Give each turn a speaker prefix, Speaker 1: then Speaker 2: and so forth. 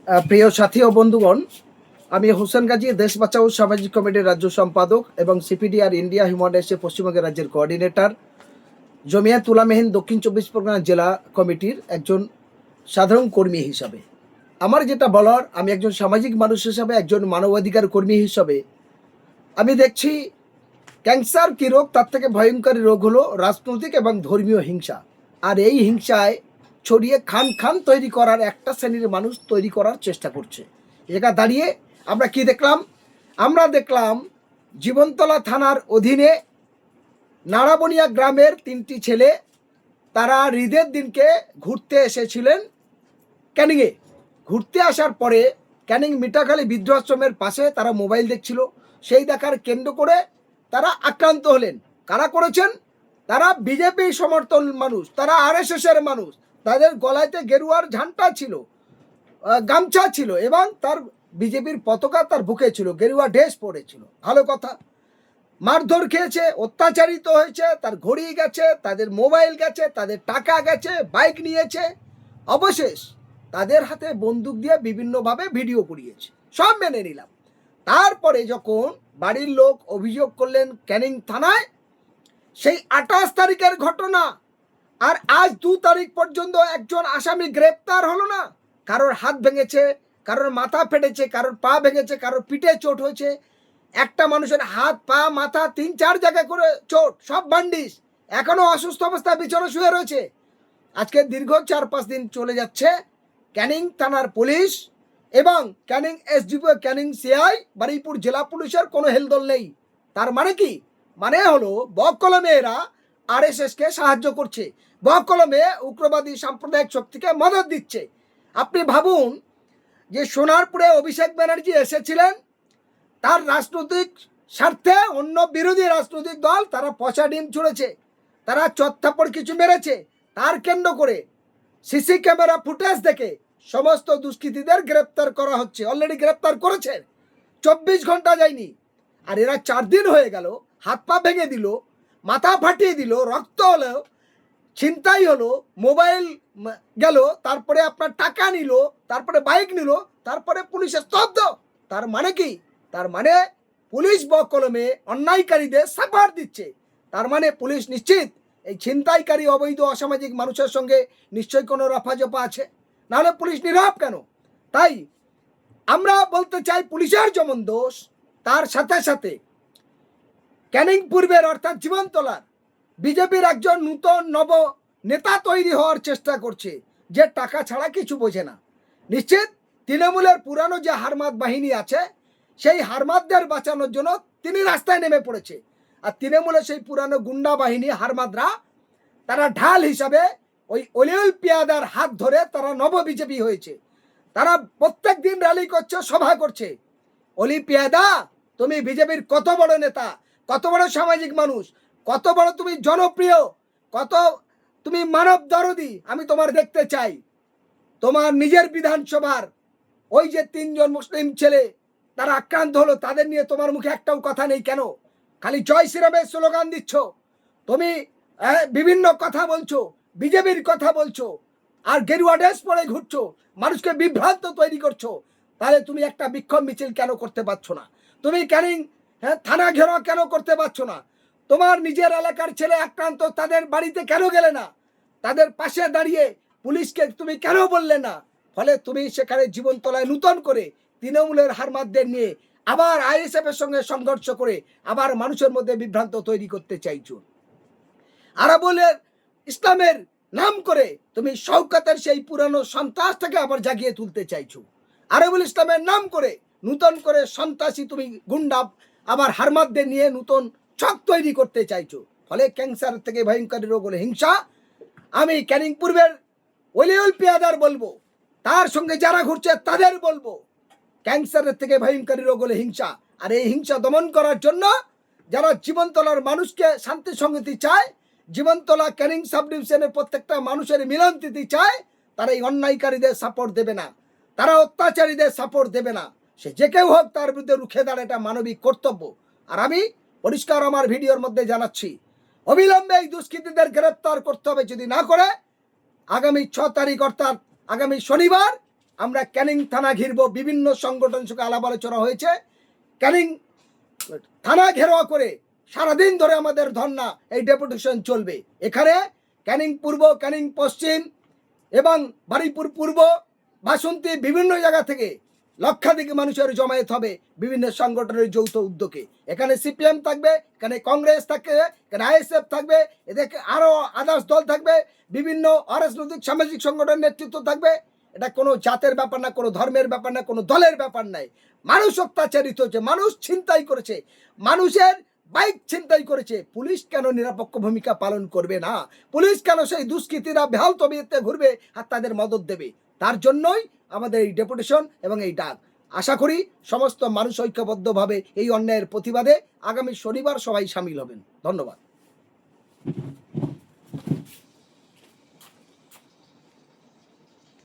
Speaker 1: প্রিয় সাথী ও বন্ধুগণ, আমি হোসেন গাজী, দেশ বাঁচাও সামাজিক কমিটির রাজ্য সম্পাদক এবং সিপিডিআর ইন্ডিয়া হিউম্যান রাইটসের পশ্চিমবঙ্গ রাজ্যের কোঅর্ডিনেটর, জমিয়াত উলামা-এ-হিন্দ দক্ষিণ চব্বিশ পরগনা জেলা কমিটির একজন সাধারণ কর্মী হিসাবে আমার যেটা বলার, আমি একজন সামাজিক মানুষ হিসাবে, একজন মানবাধিকার কর্মী হিসাবে আমি দেখছি ক্যান্সার কী রোগ, তার থেকে ভয়ঙ্কর রোগ হলো রাজনৈতিক এবং ধর্মীয় হিংসা। আর এই হিংসায় ছড়িয়ে খান খান তৈরি করার একটা শ্রেণীর মানুষ তৈরি করার চেষ্টা করছে। এটা দাঁড়িয়ে আমরা কি দেখলাম? আমরা দেখলাম জীবনতলা থানার অধীনে নাড়াবনিয়া গ্রামের 3টি ছেলে, তারা ঈদের দিনকে ঘুরতে এসেছিলেন ক্যানিংয়ে। ঘুরতে আসার পরে ক্যানিং মিঠাখালী বৃদ্ধাশ্রমের পাশে তারা মোবাইল দেখছিল। সেই দেখার কেন্দ্র করে তারা আক্রান্ত হলেন। কারা করেছেন? তারা বিজেপি সমর্থন মানুষ, তারা আরএসএসের মানুষ। তাদের গলায়তে গেরুয়ার ঝান্ডা ছিল, গামছা ছিল এবং তার বিজেপির পতাকা তার বুকে ছিল, গেরুয়া ড্রেস পরেছিল। ভালো কথা। মারধর খেয়েছে, অত্যাচারিত হয়েছে, তার ঘড়ি গেছে, তাদের মোবাইল গেছে, তাদের টাকা গেছে, বাইক নিয়েছে। অবশেষ তাদের হাতে বন্দুক দিয়ে বিভিন্নভাবে ভিডিও করিয়েছে। সব মেনে নিলাম। তারপরে যখন বাড়ির লোক অভিযোগ করলেন ক্যানিং থানায়, সেই 28 তারিখের ঘটনা, আর আজ 2 তারিখ পর্যন্ত একজন আসামি গ্রেপ্তার হলো না। কারোর হাত ভেঙেছে, কারোর মাথা ফেটেছে, কারোর পা ভেঙেছে, কারোর পিঠে চোট হয়েছে। একটা মানুষের হাত, পা, মাথা 3-4 জায়গায় করে চোট, সব ব্যান্ডিজ, এখনো অসুস্থ অবস্থায় বিছানা শুয়ে রয়েছে। আজকে দীর্ঘ 4-5 দিন চলে যাচ্ছে, ক্যানিং থানার পুলিশ এবং ক্যানিং এসডিপিও, ক্যানিং সিআই, বারুইপুর জেলা পুলিশের কোনো হেলদোল নেই। তার মানে কি? মানে হলো বকলমে এরা আরএসএসকে সাহায্য করছে, বকলমে উগ্রবাদী সাম্প্রদায়িক শক্তিকে মদত দিচ্ছে। আপনি ভাবুন যে সোনারপুরে অভিষেক ব্যানার্জি এসেছিলেন, তার রাজনৈতিক স্বার্থে অন্য বিরোধী রাজনৈতিক দল তারা পচা ডিম ছুঁড়েছে, তারা চত্থাপড় কিছু মেরেছে। তার কেন্দ্র করে সিসি ক্যামেরা ফুটেজ দেখে সমস্ত দুষ্কৃতীদের গ্রেপ্তার করা হচ্ছে। অলরেডি গ্রেপ্তার করেছে, 24 ঘন্টা যায়নি। আর এরা 4 দিন হয়ে গেল, হাত পা ভেঙে দিল, মাথা ফাটিয়ে দিল, রক্ত হলো, ছিনতাই হলো, মোবাইল গেল, তারপরে আপনার টাকা নিল, তারপরে বাইক নিল, তারপরে পুলিশের স্তব্ধ। তার মানে কি? তার মানে পুলিশ বকলমে অন্যায়কারীদের সাপোর্ট দিচ্ছে। তার মানে পুলিশ নিশ্চিত এই ছিনতাইকারী অবৈধ অসামাজিক মানুষের সঙ্গে নিশ্চয়ই কোনো রফাজফা আছে, নাহলে পুলিশ নীরব কেন? তাই আমরা বলতে চাই, পুলিশের যেমন দোষ, তার সাথে সাথে ক্যানিং পূর্বের অর্থাৎ জীবনতলার বিজেপির একজন নূতন নব নেতা তৈরি হওয়ার চেষ্টা করছে, যে টাকা ছাড়া কিছু বোঝে না। নিশ্চিত তৃণমূলের পুরানো যে হারমাদ বাহিনী আছে, সেই হারমাদদের বাঁচানোর জন্য তিনি রাস্তায় নেমে পড়েছে। আর তৃণমূলের সেই পুরানো গুন্ডা বাহিনী হারমাদরা, তারা ঢাল হিসাবে ওই অলিউল পিয়াদার হাত ধরে তারা নব বিজেপি হয়েছে। তারা প্রত্যেক দিন র্যালি করছে, সভা করছে। অলি পিয়াদা, তুমি বিজেপির কত বড় নেতা, কত বড় সামাজিক মানুষ, কত বড় তুমি জনপ্রিয়, কত তুমি মানব দরদি, আমি তোমার দেখতে চাই। তোমার নিজের বিধানসভার ওই যে 3 জন মুসলিম ছেলে তারা আক্রান্ত হলো, তাদের নিয়ে তোমার মুখে একটাও কথা নেই কেন? খালি জয় শ্রীরামের স্লোগান দিচ্ছ, তুমি বিভিন্ন কথা বলছো, বিজেপির কথা বলছো, আর গেরুয়া ড্রেস পরে ঘুরছো, মানুষকে বিভ্রান্ত তৈরি করছো। তাহলে তুমি একটা বিক্ষোভ মিছিল কেন করতে পারছো না? তুমি ক্যানিং থানা ঘেরাও কেন করতে পারছো না? তোমার নিজের এলাকার ছেলে আক্রান্ত, তাদের বাড়িতে কেন গেলে না? তাদের পাশে দাঁড়িয়ে পুলিশকে তুমি কেন বললে না? ফলে তুমি সেখানে জীবনতলায় নূতন করে তৃণমূলের হারমাদদের নিয়ে আবার আইএসএফ এর সঙ্গে সংঘর্ষ করে আবার মানুষের মধ্যে বিভ্রান্ত তৈরি করতে চাইছো। আরবুলের ইসলামের নাম করে তুমি শওকতের সেই পুরানো সন্ত্রাসটাকে আবার জাগিয়ে তুলতে চাইছো। আরবুল ইসলামের নাম করে নূতন করে সন্ত্রাসী তুমি গুন্ডা আবার হারমাদদের নিয়ে নূতন ছক তৈরি করতে চাইছো। ফলে ক্যান্সার থেকে ভয়ঙ্কর রোগ হলো হিংসা। আমি ক্যানিং পূর্বের অলিউল পিয়াদার বলবো, তার সঙ্গে যারা ঘুরছে তাদের বলবো, ক্যান্সারের থেকে ভয়ঙ্কর রোগ হলো হিংসা। আর এই হিংসা দমন করার জন্য যারা জীবনতলার মানুষকে শান্তি সংহতি চায়, জীবনতলা ক্যানিং সাব ডিভিশনের প্রত্যেকটা মানুষের মিলনতিথি চায়, তারা এই অন্যায়কারীদের সাপোর্ট দেবে না, তারা অত্যাচারীদের সাপোর্ট দেবে না। সে যে কেউ হোক, তার বিরুদ্ধে রুখে দাঁড়ায়, এটা মানবিক কর্তব্য। আর আমি পরিষ্কার আমার ভিডিওর মধ্যে জানাচ্ছি, অবিলম্বে এই দুষ্কৃতীদের গ্রেপ্তার করতে হবে। যদি না করে আগামী 6 তারিখ অর্থাৎ আগামী শনিবার আমরা ক্যানিং থানা ঘিরব। বিভিন্ন সংগঠনের সঙ্গে আলাপ আলোচনা হয়েছে। ক্যানিং থানা ঘেরাও করে সারাদিন ধরে আমাদের ধর্না, এই ডেপুটেশন চলবে। এখানে ক্যানিং পূর্ব, ক্যানিং পশ্চিম এবং বারুইপুর পূর্ব, বাসন্তী বিভিন্ন জায়গা থেকে লক্ষাধিক মানুষের জমায়েত হবে বিভিন্ন সংগঠনের যৌথ উদ্যোগে। এখানে সিপিএম থাকবে, এখানে কংগ্রেস থাকবে, এখানে আইএসএফ থাকবে, এদেরকে আরও আদার্স দল থাকবে, বিভিন্ন অরাজনৈতিক সামাজিক সংগঠনের নেতৃত্ব থাকবে। এটা কোনো জাতের ব্যাপার না, কোনো ধর্মের ব্যাপার না, কোনো দলের ব্যাপার নাই। মানুষ অত্যাচারিত হচ্ছে, মানুষ ছিনতাই করেছে, মানুষের বাইক ছিনতাই করেছে। পুলিশ কেন নিরপেক্ষ ভূমিকা পালন করবে না? পুলিশ কেন সেই দুষ্কৃতীরা বেহাল তবিয়তে ঘুরবে আর তাদের মদত দেবে? তার জন্যই আমাদের এই ডেপুটেশন এবং এই ডাক। আশা করি সমস্ত মানুষ ঐক্যবদ্ধভাবে এই অন্যায়ের প্রতিবাদে আগামী শনিবার সবাই সামিল হবেন। ধন্যবাদ।